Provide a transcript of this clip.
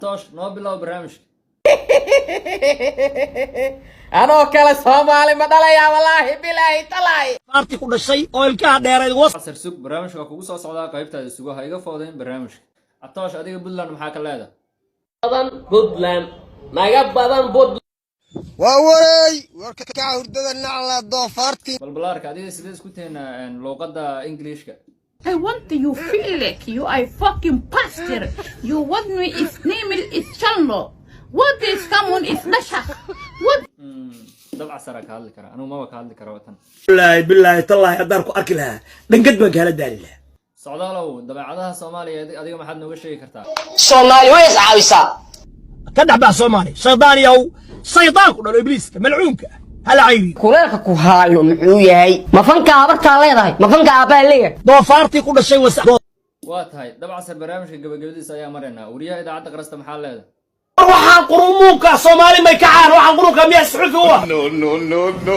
tosh noo bilow barnaamijka. أنا أكل سومالي ما دليا والله بالله تلاي. أرتي كل شيء أول كهذا يريد وصل. casir sug barnaamijka waa kugu soo socdaa qaybtaada sugo ha iga foodayn barnaamijka. Atoosh adiga Puntland maxaa ka leedahay? بدن بودلان ما جاب بدن بود. ووري وركع هردنا على ضفارتي balbalaarka adiga sidee isku teena luqadda Englishka. I want you feel like you are fucking pastor. You want me is name is channel. What is common is nashak. What dabca sara ka hadli kara anuu ma ka hadli kara watan. بالله تالله أدارك أكلها دنقد بقى هالدالله. Socdaalow dabeecadaha Soomaaliya adiga maxaad nooga sheegi kartaa? سومالي ويس عاوسا. كدع بقى صومالي شيطاني أو شيطان كنا إبليس ملعونك هلا عيبي. كلك كهايو معوياي. ما فنك أبرك عليه ده. ما فنك أباليه. ضفارتي كل شيء وسع. waa tahay dabca sar barnaamijka gabagabadiisa ayaa marayna wariyaha idaacadda qarasta maxaa leedahay? waxaan qurumuunka Soomaali may ka caan waxaan qurunka miyaa suxufi u ah. No.